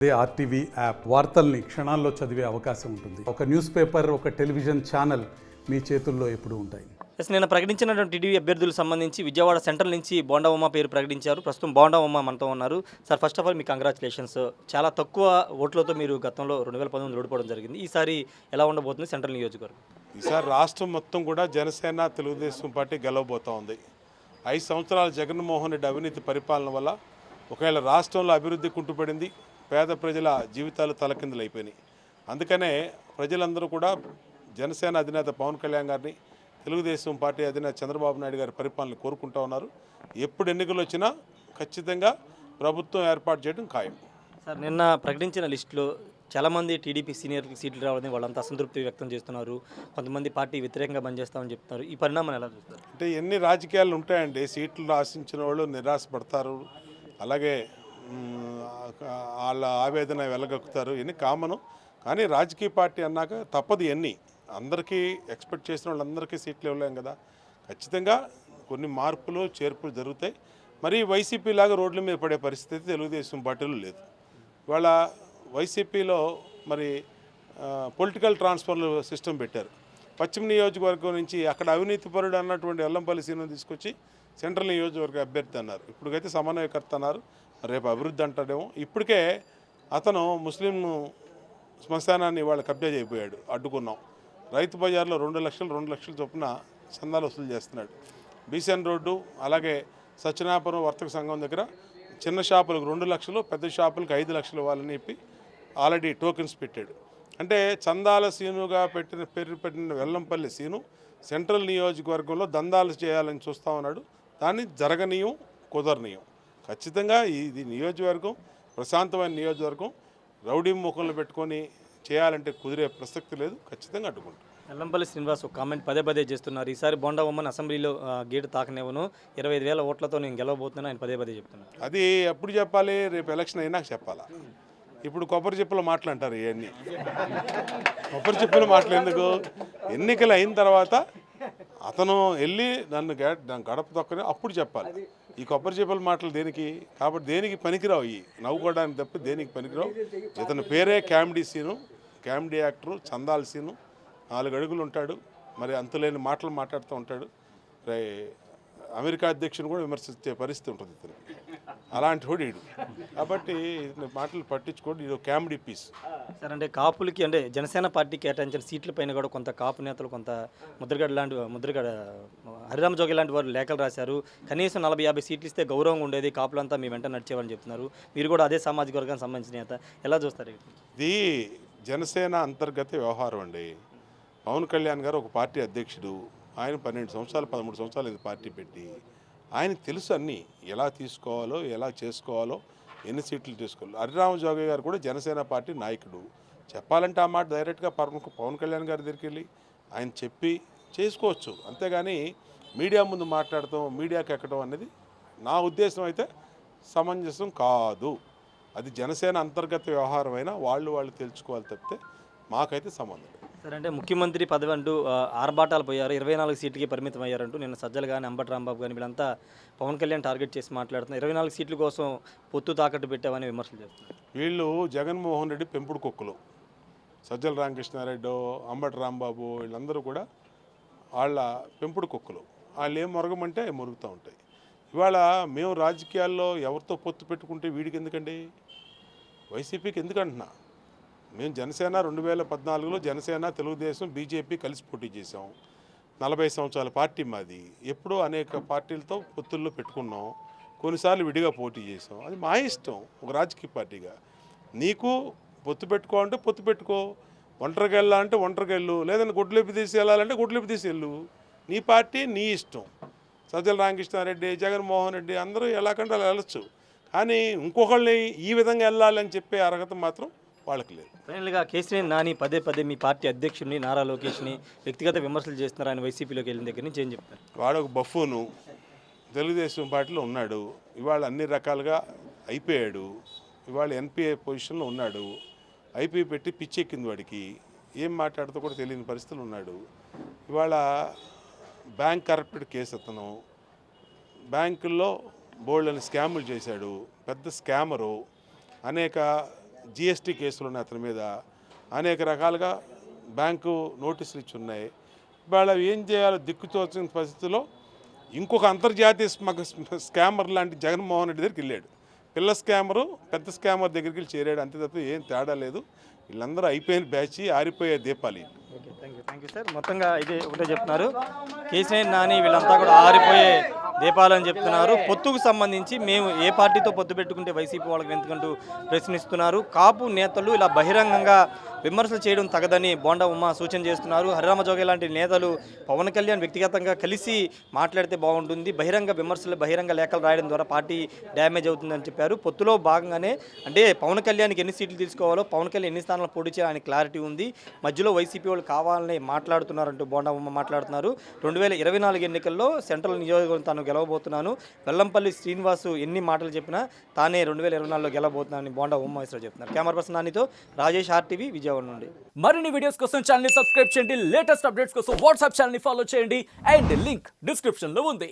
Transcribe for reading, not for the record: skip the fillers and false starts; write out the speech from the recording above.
అదే RTV app వార్తల్ని క్షణాల్లో చదివే అవకాశం ఉంటుంది. ఒక న్యూస్ పేపర్, ఒక టెలివిజన్ ఛానల్ మీ చేతుల్లో ఎప్పుడూ ఉంటాయి. నిన్న ప్రకటించినటువంటి టీడీపీ అభ్యర్థులకు సంబంధించి విజయవాడ సెంట్రల్ నుంచి బోండా ఉమ్మ పేరు ప్రకటించారు. ప్రస్తుతం బోండా ఉమ్మ మనతో ఉన్నారు. సార్, ఫస్ట్ ఆఫ్ ఆల్ మీకు కంగ్రాచులేషన్స్. చాలా తక్కువ ఓట్లతో మీరు గతంలో 2019 ఓడిపోవడం జరిగింది. ఈసారి ఎలా ఉండబోతుంది సెంట్రల్ నియోజకవర్గం? ఈసారి రాష్ట్రం మొత్తం కూడా జనసేన తెలుగుదేశం పార్టీ గెలవబోతూ ఉంది. 5 సంవత్సరాల జగన్మోహన్ రెడ్డి అవినీతి పరిపాలన వల్ల ఒకవేళ రాష్ట్రంలో అభివృద్ధి కుంటుపడింది, పేద ప్రజల జీవితాలు తలకిందులు అయిపోయినాయి. అందుకనే ప్రజలందరూ కూడా జనసేన అధినేత పవన్ కళ్యాణ్ గారిని, తెలుగుదేశం పార్టీ అధినేత చంద్రబాబు నాయుడు గారి పరిపాలన కోరుకుంటూ ఉన్నారు. ఎప్పుడు ఎన్నికలు వచ్చినా ఖచ్చితంగా ప్రభుత్వం ఏర్పాటు చేయడం ఖాయం. సార్, నిన్న ప్రకటించిన లిస్టులో చాలామంది టీడీపీ సీనియర్ సీట్లు రావడం వాళ్ళంతా అసంతృప్తి వ్యక్తం చేస్తున్నారు. కొంతమంది పార్టీ వ్యతిరేకంగా పనిచేస్తామని చెప్తున్నారు. ఈ పరిణామాన్ని ఎలా చూస్తారు? అంటే ఎన్ని రాజకీయాలు ఉంటాయండి. సీట్లు ఆశించిన వాళ్ళు నిరాశపడతారు, అలాగే వాళ్ళ ఆవేదన వెళ్ళగక్కుతారు. ఇవన్నీ కామను. కానీ రాజకీయ పార్టీ అన్నాక తప్పదు. ఇవన్నీ అందరికీ ఎక్స్పెక్ట్ చేసిన వాళ్ళందరికీ సీట్లు ఇవ్వలేం కదా. ఖచ్చితంగా కొన్ని మార్పులు చేర్పులు జరుగుతాయి. మరి వైసీపీ లాగా రోడ్ల మీద పడే పరిస్థితి తెలుగుదేశం పార్టీలో లేదు. ఇవాళ వైసీపీలో మరి పొలిటికల్ ట్రాన్స్ఫర్ సిస్టమ్ పెట్టారు. పశ్చిమ నియోజకవర్గం నుంచి అక్కడ అవినీతిపరుడు అన్నటువంటి వెల్లంపల్లి సీను తీసుకొచ్చి సెంట్రల్ నియోజకవర్గ అభ్యర్థి అన్నారు. ఇప్పటికైతే సమన్వయకర్త అన్నారు. రేపు అభివృద్ధి అంటాడేమో. ఇప్పటికే అతను ముస్లిం శ్మశానాన్ని వాళ్ళు కబ్జా చేయబోయాడు, అడ్డుకున్నాం. రైతు బజార్లో 2 లక్షల చొప్పున చందాలు వసూలు చేస్తున్నాడు. బీసెన్ రోడ్డు, అలాగే సత్యనాపురం వర్తక సంఘం దగ్గర చిన్న షాపులకు 2 లక్షలు, పెద్ద షాపులకు 5 లక్షలు ఇవ్వాలని చెప్పి ఆల్రెడీ టోకెన్స్ పెట్టాడు. అంటే చందాల సీనుగా పేరు పెట్టిన వెల్లంపల్లి సీను సెంట్రల్ నియోజకవర్గంలో దందాలు చేయాలని చూస్తూ ఉన్నాడు. దాన్ని జరగనీయం, కుదరనీయం. ఖచ్చితంగా ఇది నియోజకవర్గం ప్రశాంతమైన నియోజకవర్గం. రౌడీ ముఖంలో పెట్టుకొని చేయాలంటే కుదిరే ప్రసక్తి లేదు. ఖచ్చితంగా అడ్డుకుంటాం. వెల్లంపల్లి శ్రీనివాస్ ఒక కామెంట్ పదే చేస్తున్నారు. ఈసారి బోండా ఉమ్మని అసెంబ్లీలో గేటు తాకనివ్వను, 25,000 ఓట్లతో నేను గెలవబోతున్నాను ఆయన పదే చెప్తున్నారు. అది ఎప్పుడు చెప్పాలి? రేపు ఎలక్షన్ అయినాక చెప్పాలా. ఇప్పుడు కొబ్బరి చెప్పుల మాటలు అంటారు. ఇవన్నీ కొబ్బరి చెప్పుల మాటలు ఎందుకు? ఎన్నికలు అయిన తర్వాత అతను వెళ్ళి నన్ను గడప తొక్కని అప్పుడు చెప్పాలి. ఈ కొబ్బరి చెప్పుల మాటలు దేనికి? కాబట్టి దేనికి పనికిరావు. ఈ నవ్వుకోవడానికి తప్ప దేనికి పనికిరావు. ఇతని పేరే comedy Seenu, comedy actor, Chandala Seenu. 4 అడుగులు ఉంటాడు. మరి అంతులేని మాటలు మాట్లాడుతూ ఉంటాడు. అమెరికా అధ్యక్షుని కూడా విమర్శించే పరిస్థితి ఉంటుంది ఇతనికి. అలాంటి వాడు వీడు. కాబట్టి మాటలు పట్టించుకోండి. ఇది కామెడీ పీస్. సార్, అంటే కాపులకి అంటే జనసేన పార్టీ కేటాయించిన సీట్ల పైన కూడా కొంత కాపు నేతలు, కొంత ముద్రగడ హరిరామ జోగి లాంటి వారు లేఖలు రాశారు. కనీసం 40-50 సీట్లు ఇస్తే గౌరవంగా ఉండేది, కాపులంతా మీ వెంట నడిచేవాళ్ళని చెప్తున్నారు. మీరు కూడా అదే సామాజిక వర్గానికి సంబంధించిన నేత, ఎలా చూస్తారు? ఇది జనసేన అంతర్గత వ్యవహారం అండి. పవన్ కళ్యాణ్ గారు ఒక పార్టీ అధ్యక్షుడు. ఆయన 12 సంవత్సరాలు 13 సంవత్సరాలు ఇది పార్టీ పెట్టి ఆయనకు తెలుసు అన్నీ ఎలా తీసుకోవాలో, ఎలా చేసుకోవాలో, ఎన్ని సీట్లు తీసుకోవాలో. హరిరామ జోగి గారు కూడా జనసేన పార్టీ నాయకుడు. చెప్పాలంటే ఆ మాట డైరెక్ట్గా పవన్ కళ్యాణ్ గారి దగ్గరికి వెళ్ళి ఆయన చెప్పి చేసుకోవచ్చు. అంతేగాని మీడియా ముందు మాట్లాడటం, మీడియాకి ఎక్కడం అనేది నా ఉద్దేశం అయితే సమంజసం కాదు. అది జనసేన అంతర్గత వ్యవహారం అయినా వాళ్ళు తెలుసుకోవాలి తప్పితే మాకైతే సంబంధం లేదు. సరే, అంటే ముఖ్యమంత్రి పదవి అంటూ ఆర్భాటాలు పోయారు, 24 సీట్లకి పరిమితం అయ్యారంటూ నిన్న సజ్జలు కానీ, అంబటి రాంబాబు కానీ వీళ్ళంతా పవన్ కళ్యాణ్ టార్గెట్ చేసి మాట్లాడుతున్నారు. 24 సీట్ల కోసం పొత్తు తాకట్టు పెట్టామని విమర్శలు చేస్తున్నారు. వీళ్ళు జగన్మోహన్ రెడ్డి పెంపుడు కుక్కలు. సజ్జల రామకృష్ణారెడ్డి, అంబటి రాంబాబు వీళ్ళందరూ కూడా వాళ్ళ పెంపుడు కుక్కలు. వాళ్ళు ఏం మొరగమంటే అవి మొరుగుతూ ఉంటాయి. ఇవాళ మేము రాజకీయాల్లో ఎవరితో పొత్తు పెట్టుకుంటే వీడికి ఎందుకండి? వైసీపీకి ఎందుకంటున్నా? మేము జనసేన 2014లో జనసేన, తెలుగుదేశం, బీజేపీ కలిసి పోటీ చేసాం. 40 సంవత్సరాల పార్టీ మాది. ఎప్పుడూ అనేక పార్టీలతో పొత్తుల్లో పెట్టుకున్నాం. కొన్నిసార్లు విడిగా పోటీ చేసాం. అది మా ఇష్టం ఒక రాజకీయ పార్టీగా. నీకు పొత్తు పెట్టుకో అంటే పొత్తు పెట్టుకో, ఒంటరికి వెళ్ళాలంటే ఒంటరికి వెళ్ళు, లేదంటే గుడ్లెప్పి తీసి వెళ్ళాలంటే గుడ్లెప్పి తీసి వెళ్ళు. నీ పార్టీ నీ ఇష్టం. సజ్జల రామకృష్ణారెడ్డి, జగన్మోహన్ రెడ్డి అందరూ ఎలాకంటే అలా వెళ్ళొచ్చు. కానీ ఇంకొకళ్ళని ఈ విధంగా వెళ్ళాలని చెప్పే అర్హత మాత్రం వాళ్ళకి లేదు. ఫైనల్గా కేసీఆర్ నాని పదే మీ పార్టీ అధ్యక్షుడిని నారా లోకేష్ని వ్యక్తిగత విమర్శలు చేస్తున్నారు. ఆయన వైసీపీలోకి వెళ్ళిన దగ్గర నుంచి ఏం చెప్తారు? వాడు ఒక బఫూను. తెలుగుదేశం పార్టీలో ఉన్నాడు. ఇవాళ అన్ని రకాలుగా అయిపోయాడు. ఇవాళ ఎన్పిఏ పొజిషన్లో ఉన్నాడు. ఐపీ పెట్టి పిచ్చెక్కింది వాడికి. ఏం మాట్లాడుతూ కూడా తెలియని పరిస్థితులు ఉన్నాడు. ఇవాళ బ్యాంక్ కరప్టెడ్ కేసు. అతను బ్యాంకుల్లో బోల్డని స్కాములు చేశాడు. పెద్ద స్కామరు. అనేక జిఎస్టీ కేసులు ఉన్నాయి అతని మీద, అనేక రకాలుగా బ్యాంకు నోటీసులు ఇచ్చి ఉన్నాయి. ఇవాళ ఏం చేయాలో దిక్కుతోచిన పరిస్థితిలో ఇంకొక అంతర్జాతీయ స్కామర్ లాంటి జగన్మోహన్ రెడ్డి దగ్గరికి వెళ్ళాడు. పిల్ల స్కామరు పెద్ద స్కామర్ దగ్గరికి వెళ్ళి చేరాడు, అంతే తప్ప ఏం తేడా లేదు. వీళ్ళందరూ అయిపోయిన బ్యాచ్, ఆరిపోయే దీపాలు. Okay, thank you sir. మొత్తంగా ఇదే ఒకటే చెప్తున్నారు, కేసీఆర్ నాని వీళ్ళంతా కూడా ఆరిపోయే దీపాలు అని చెప్తున్నారు. పొత్తుకు సంబంధించి మేము ఏ పార్టీతో పొత్తు పెట్టుకుంటే వైసీపీ వాళ్ళకి ఎందుకంటూ ప్రశ్నిస్తున్నారు. కాపు నేతలు ఇలా బహిరంగంగా విమర్శలు చేయడం తగదని బోండా ఉమ్మ సూచన చేస్తున్నారు. హరిరామ జోగి లాంటి నేతలు పవన్ కళ్యాణ్ వ్యక్తిగతంగా కలిసి మాట్లాడితే బాగుంటుంది, బహిరంగ విమర్శలు బహిరంగ లేఖలు రాయడం ద్వారా పార్టీ డ్యామేజ్ అవుతుందని చెప్పారు. పొత్తులో భాగంగానే అంటే పవన్ కళ్యాణ్కి ఎన్ని సీట్లు తీసుకోవాలో, పవన్ కళ్యాణ్ ఎన్ని స్థానాలు పోటీ చేయాలని క్లారిటీ ఉంది. మధ్యలో వైసీపీ వాళ్ళు కావాలని మాట్లాడుతున్నారంటూ బోండా ఉమ్మ మాట్లాడుతున్నారు. 2024 ఎన్నికల్లో సెంట్రల్ నియోజకవర్గం తాను గెలవబోతున్నాను, వెల్లంపల్లి శ్రీనివాసు ఎన్ని మాటలు చెప్పినా తానే 2024లో గెలవబోతున్నానని బోండా ఉమ్మ చెప్తున్నారు. కెమెరా పర్సన్ నానితో రాజేష్, RTV, విజయవాడ నుండి. మరిన్ని వీడియోస్ కోసం ఛానల్ ని సబ్స్క్రైబ్ చేయండి, లేటెస్ట్ అప్డేట్స్ కోసం వాట్సాప్ ఛానల్ ని ఫాలో చేయండి అండ్ లింక్ డిస్క్రిప్షన్ లో ఉంది.